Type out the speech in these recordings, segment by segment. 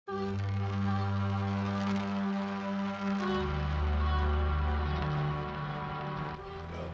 Out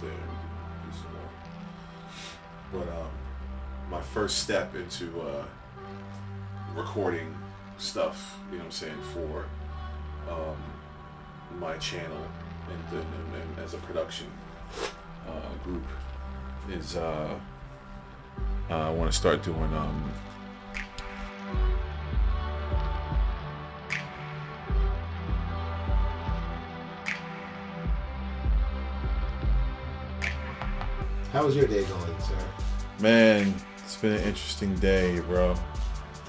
there, do some more. But my first step into recording stuff, you know what I'm saying, for my channel and as a production group is I want to start doing How was your day going, sir? man, it's been an interesting day, bro.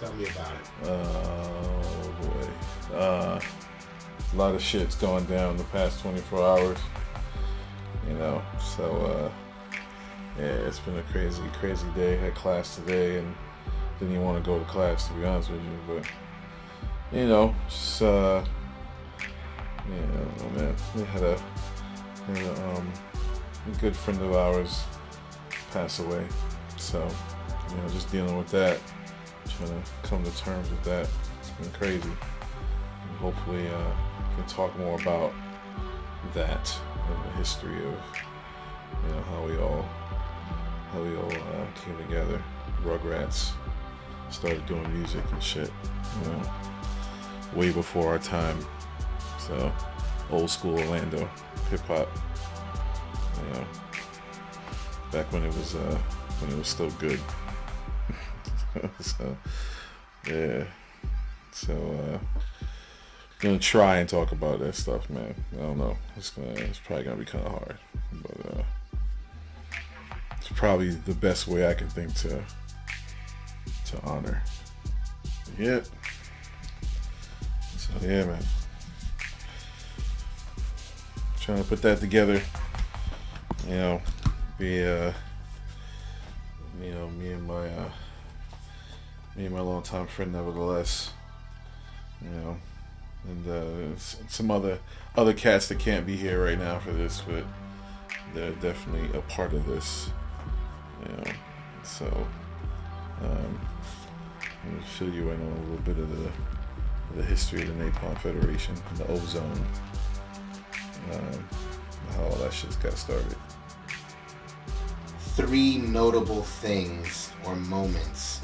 Tell me about it. Oh boy. A lot of shit's gone down the past 24 hours. You know, so yeah, it's been a crazy day. Had class today and didn't even want to go to class, to be honest with you, but you know, just yeah, oh man, we had a good friend of ours pass away, so you know, just dealing with that, trying to come to terms with that. It's been crazy. And hopefully we can talk more about that and the history of, you know, how we all came together. Rugrats started doing music and shit, you know, way before our time. So old school Orlando hip hop, you know, back when it was still good. So yeah, so gonna try and talk about that stuff, man. I don't know, it's probably gonna be kind of hard, but it's probably the best way I can think to honor. Yep. So yeah, man, trying to put that together, you know, be you know, me and my longtime friend, nevertheless, you know, and some other cats that can't be here right now for this, but they're definitely a part of this, you know. So I'm gonna fill you in on a little bit of the history of the Napalm Federation and the Ozone, how all that shit's got started. 3 notable things or moments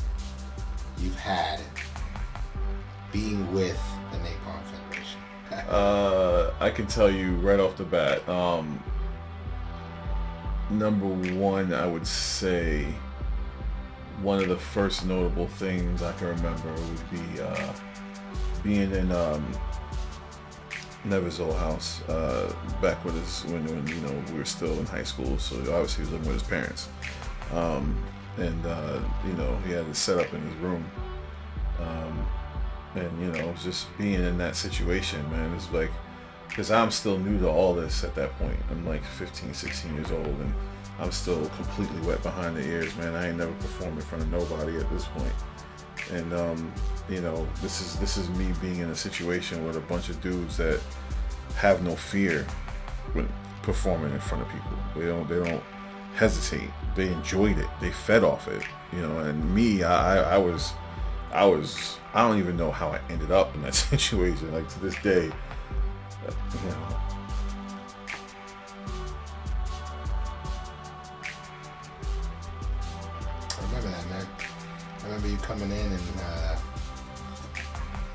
you've had being with the Napalm Federation. I can tell you right off the bat. Number one, I would say one of the first notable things I can remember would be being in Never's old house back when you know, we were still in high school. So obviously he was living with his parents, and you know, he had it set up in his room, and you know, just being in that situation, man, it's like, because I'm still new to all this at that point. I'm like 15, 16 years old, and I'm still completely wet behind the ears, man. I ain't never performed in front of nobody at this point. And you know, this is me being in a situation with a bunch of dudes that have no fear when performing in front of people. They don't hesitate. They enjoyed it. They fed off it, you know. And me, I don't even know how I ended up in that situation. Like, to this day, you know. I remember that, man. I remember you coming in and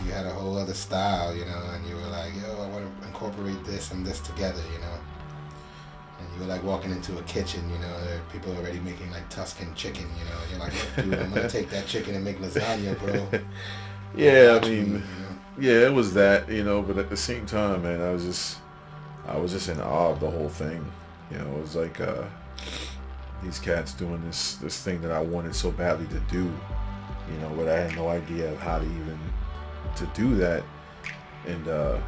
you had a whole other style, you know, and you were like, yo, I want to incorporate this and this together, you know. And you were like walking into a kitchen, you know, there are people already making like Tuscan chicken, you know, and you're like, look, dude, I'm going to take that chicken and make lasagna, bro. Yeah, I mean, yeah, it was that, you know, but at the same time, man, I was just in awe of the whole thing. You know, it was like these cats doing this thing that I wanted so badly to do, you know, but I had no idea of how to even to do that. And I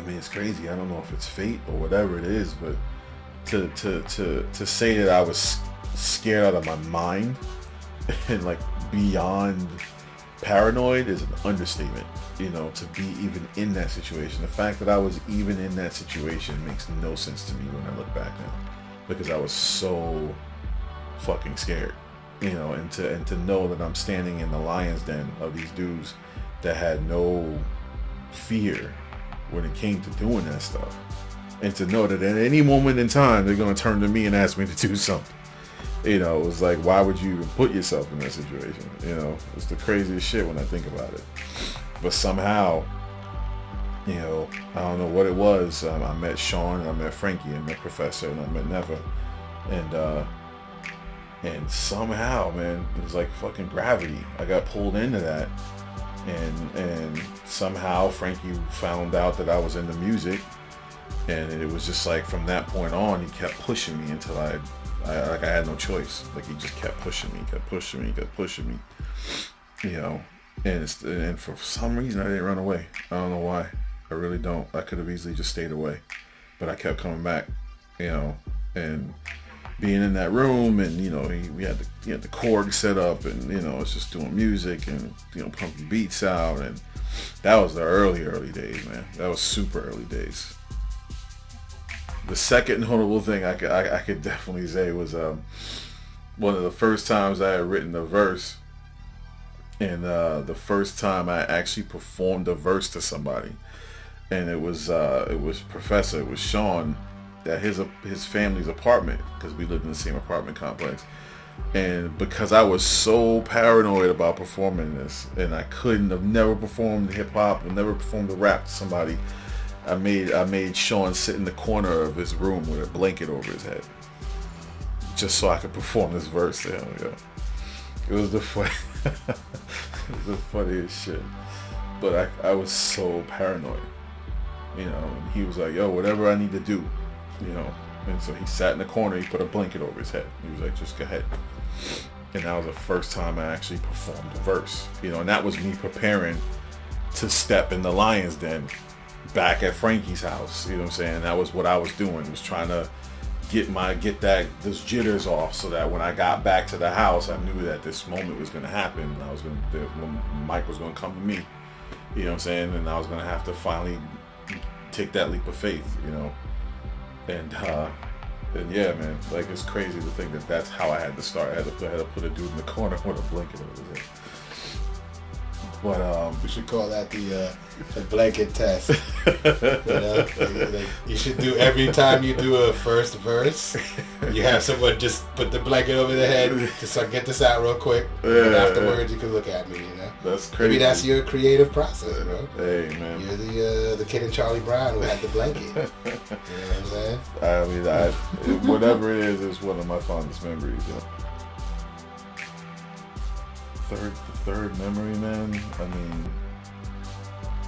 mean, it's crazy. I don't know if it's fate or whatever it is, but to say that I was scared out of my mind and like beyond paranoid is an understatement. You know, to be even in that situation. The fact that I was even in that situation makes no sense to me when I look back now, because I was so fucking scared. you know, and to know that I'm standing in the lion's den of these dudes that had no fear when it came to doing that stuff, and to know that at any moment in time they're gonna turn to me and ask me to do something. You know, it was like, why would you even put yourself in that situation? You know, it's the craziest shit when I think about it. But somehow, you know, I don't know what it was. I met Sean, I met Frankie, I met Professor, and I met Neva, and somehow, man, it was like fucking gravity. I got pulled into that, and somehow Frankie found out that I was into music, and it was just like from that point on, he kept pushing me until I had no choice. Like he just kept pushing me, you know. And for some reason I didn't run away. I don't know why. I really don't. I could have easily just stayed away, but I kept coming back, you know. And being in that room, and you know, we had the Korg set up, and you know, it's just doing music and you know, pumping beats out, and that was the early days, man. That was super early days. The second notable thing I could definitely say was one of the first times I had written a verse, and the first time I actually performed a verse to somebody, and it was Professor, it was Sean, at his family's apartment, because we lived in the same apartment complex, and because I was so paranoid about performing this, and I never performed hip hop, and never performed a rap to somebody. I made Sean sit in the corner of his room with a blanket over his head, just so I could perform this verse to him. Yo. It was the funniest shit. But I was so paranoid, you know. And he was like, "Yo, whatever I need to do, you know." And so he sat in the corner. He put a blanket over his head. He was like, "Just go ahead." And that was the first time I actually performed a verse, you know. And that was me preparing to step in the lion's den back at Frankie's house, you know what I'm saying? That was what I was doing, was trying to get those jitters off, so that when I got back to the house, I knew that this moment was going to happen. When Mike was going to come to me, you know what I'm saying? And I was going to have to finally take that leap of faith, you know? And yeah, man, like, it's crazy to think that that's how I had to start. I had to put a dude in the corner with a blanket over his head. But we should call that the blanket test. You know, like you should do every time you do a first verse, you have someone just put the blanket over their head, just like, get this out real quick, and afterwards you can look at me. You know, that's crazy. Maybe that's your creative process, bro. Hey, man, you're the kid in Charlie Brown who had the blanket. You know what I'm saying? I mean, whatever it is one of my fondest memories. You know? Third memory, man. I mean,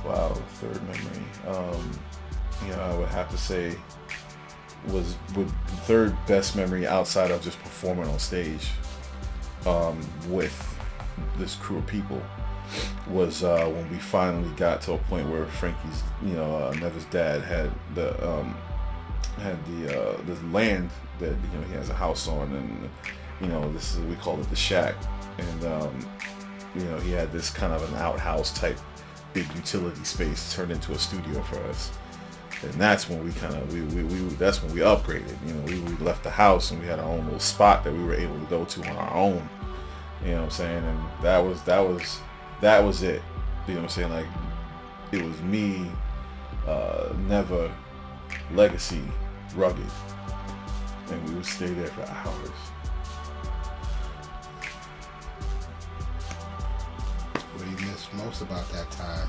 wow, third memory. You know, I would have to say was the third best memory outside of just performing on stage with this crew of people was when we finally got to a point where Frankie's, you know, Neva's dad had the land that, you know, he has a house on, and you know, we call it the shack. And you know, he had this kind of an outhouse type big utility space turned into a studio for us. And that's when we that's when we upgraded. You know, we left the house and we had our own little spot that we were able to go to on our own. You know what I'm saying? And that was it. You know what I'm saying? Like, it was me, Neva, Legacy, Rugged, and we would stay there for hours. What do you miss most about that time?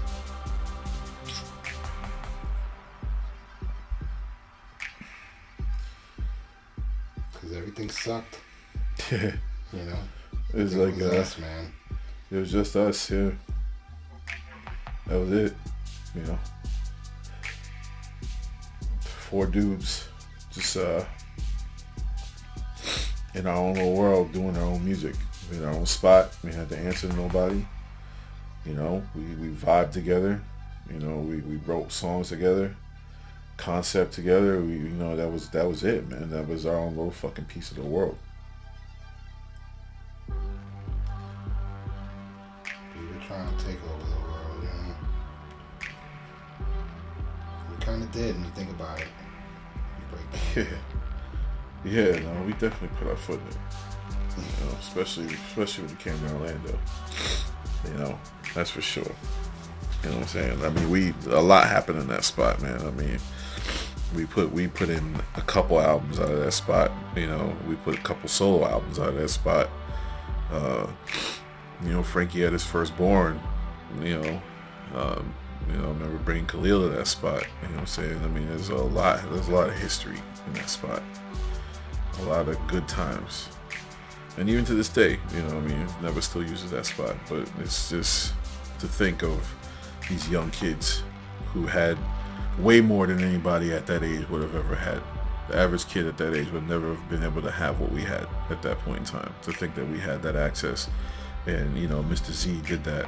Because everything sucked. Yeah. You know? It was like us, man. It was just us, yeah. That was it. You know? 4 dudes just in our own little world doing our own music. In our own spot. We had to answer to nobody. You know, we vibed together. You know, we wrote songs together, concept together. We, you know, that was it, man. That was our own little fucking piece of the world. We were trying to take over the world, you know. We kind of did, when you think about it. Yeah, no, we definitely put our foot in it. You know, especially when you came to Orlando. You know, that's for sure. You know what I'm saying? I mean, a lot happened in that spot, man. I mean, we put in a couple albums out of that spot. You know, we put a couple solo albums out of that spot. You know, Frankie had his firstborn. You know, I remember bringing Khalil to that spot. You know what I'm saying? I mean, there's a lot of history in that spot. A lot of good times. And even to this day, you know, I mean, never still uses that spot. But it's just to think of these young kids who had way more than anybody at that age would have ever had. The average kid at that age would never have been able to have what we had at that point in time. To think that we had that access. And, you know, Mr. Z did that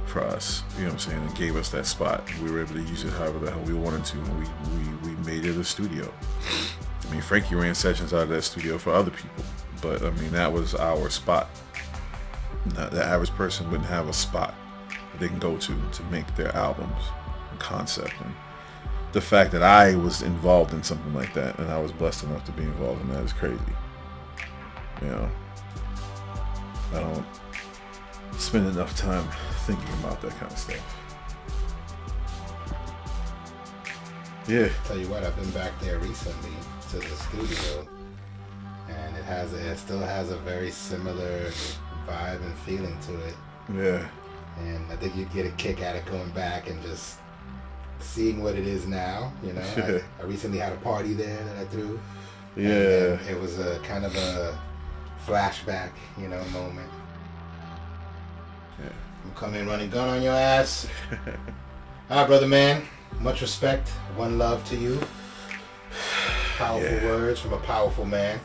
for us, you know what I'm saying, and gave us that spot. We were able to use it however the hell we wanted to, and we made it a studio. I mean, Frankie ran sessions out of that studio for other people, but I mean, that was our spot. The average person wouldn't have a spot that they can go to make their albums and concept. And the fact that I was involved in something like that, and I was blessed enough to be involved in that, is crazy. You know, I don't spend enough time thinking about that kind of stuff. Yeah. Tell you what, I've been back there recently to the studio, and it still has a very similar vibe and feeling to it. Yeah. And I think you'd get a kick at it going back and just seeing what it is now. You know, I recently had a party there that I threw. Yeah. And it was a kind of a flashback, you know, moment. Yeah. I'm coming in running gun on your ass. All right, brother man. Much respect. One love to you. Powerful words from a powerful man.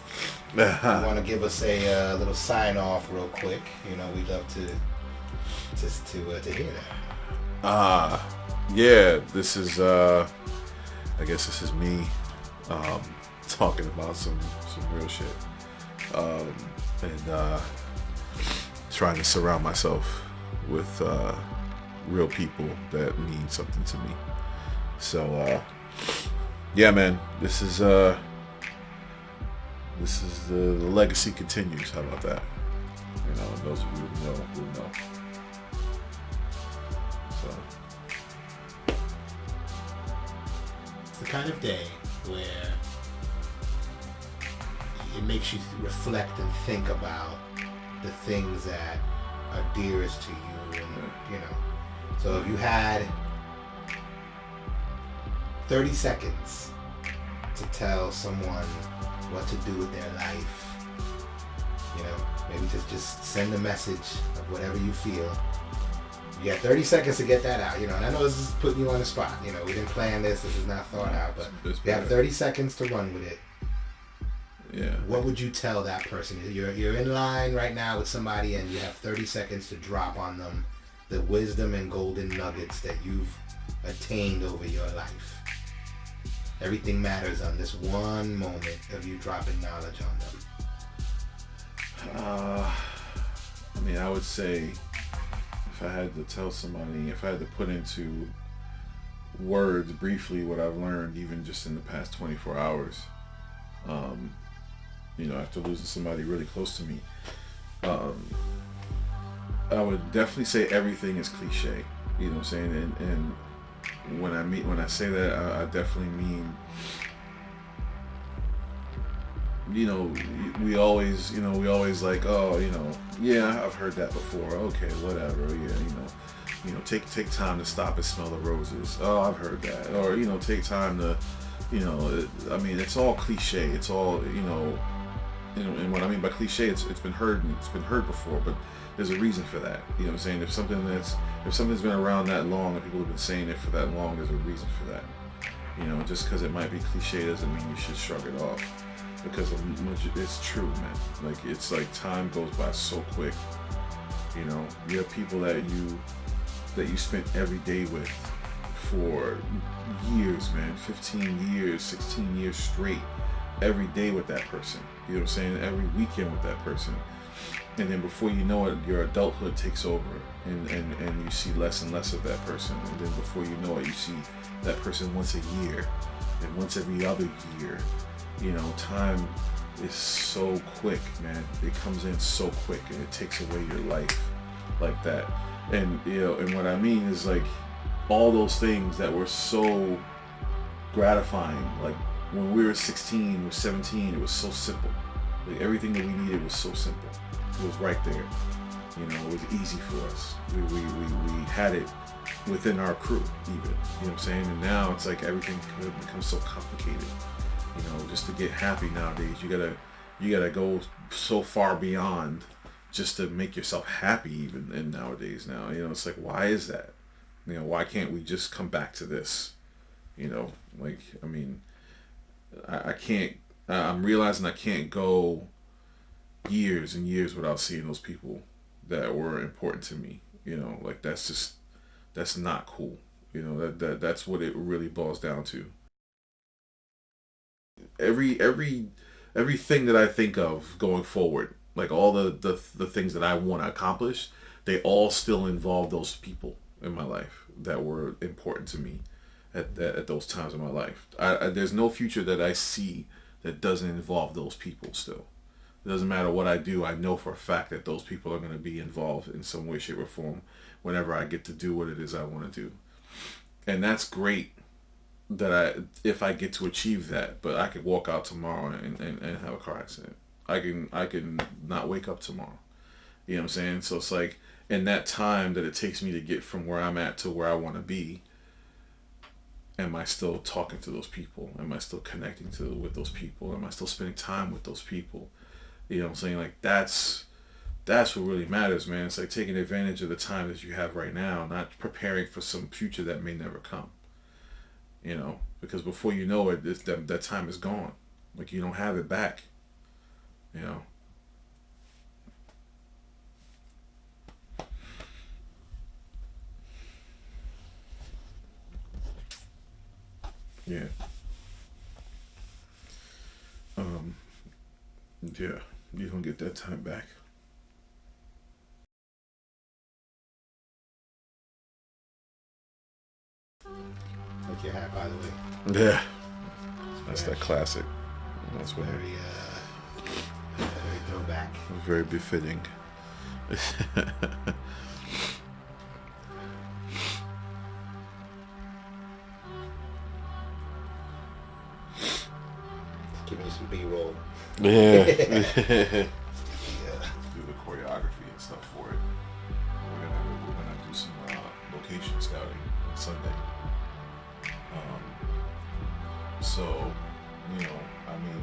You want to give us a little sign off real quick? You know, we'd love to hear that. Yeah. This is I guess this is me talking about some real shit. And trying to surround myself with real people that mean something to me. So yeah, man, this is the legacy continues. How about that? You know, those of you who know. So it's the kind of day where it makes you reflect and think about the things that are dearest to you, and you know. So if you had 30 seconds to tell someone what to do with their life, you know, maybe just send a message of whatever you feel. You got 30 seconds to get that out, you know, and I know this is putting you on the spot, you know, we didn't plan this is not thought out, but you have 30 seconds to run with it. Yeah. What would you tell that person? You're in line right now with somebody and you have 30 seconds to drop on them the wisdom and golden nuggets that you've attained over your life. Everything matters on this one moment of you dropping knowledge on them. I mean, I would say if I had to tell somebody, if I had to put into words briefly what I've learned even just in the past 24 hours, you know, after losing somebody really close to me, I would definitely say everything is cliche. You know what I'm saying? And when I say that, I definitely mean, you know, we always like, oh, you know, yeah, I've heard that before. Okay, whatever. Yeah, you know, take time to stop and smell the roses. Oh, I've heard that. Or, you know, take time to, you know, I mean, it's all cliche. It's all, you know, and what I mean by cliche, it's been heard and it's been heard before, but there's a reason for that. You know what I'm saying? If something's been around that long and people have been saying it for that long, there's a reason for that. You know, just because it might be cliche doesn't mean you should shrug it off. Because it's true, man. Like, it's like time goes by so quick. You know, you have people that you spent every day with for years, man. 15 years, 16 years straight. Every day with that person. You know what I'm saying? Every weekend with that person. And then before you know it, your adulthood takes over, and you see less and less of that person. And then before you know it, you see that person once a year, and once every other year. You know, time is so quick, man. It comes in so quick, and it takes away your life like that. And and what I mean is like all those things that were so gratifying, like when we were 16 or 17, it was so simple. Like everything that we needed was so simple. It was right there. It was easy for us. We had it within our crew, even. You know what I'm saying? And now it's like everything becomes so complicated. Just to get happy nowadays, you gotta go so far beyond just to make yourself happy. Even in nowadays, now it's like, why is that? Why can't we just come back to this? Like, I mean, I can't. I'm realizing I can't go years and years without seeing those people that were important to me. Like that's not cool. That's what it really boils down to. Everything that I think of going forward, like all the things that I want to accomplish, they all still involve those people in my life that were important to me at those times in my life. There's no future that I see that doesn't involve those people still. It doesn't matter what I do. I know for a fact that those people are going to be involved in some way, shape, or form whenever I get to do what it is I want to do. And that's great if I get to achieve that. But I could walk out tomorrow and have a car accident. I can not wake up tomorrow. You know what I'm saying? So it's like, in that time that it takes me to get from where I'm at to where I want to be, am I still talking to those people? Am I still connecting with those people? Am I still spending time with those people? You know what I'm saying? Like that's what really matters, man. It's like taking advantage of the time that you have right now, not preparing for some future that may never come. Because before you know it, that time is gone. Like you don't have it back. You know. Yeah. Um. Yeah. You don't get that time back. Like your hat, by the way. Yeah. That's that classic. That's what. Very throwback. Very befitting. Give me some B-roll. Yeah. Yeah. Do the choreography and stuff for it. We're gonna do some location scouting on Sunday. So, I mean,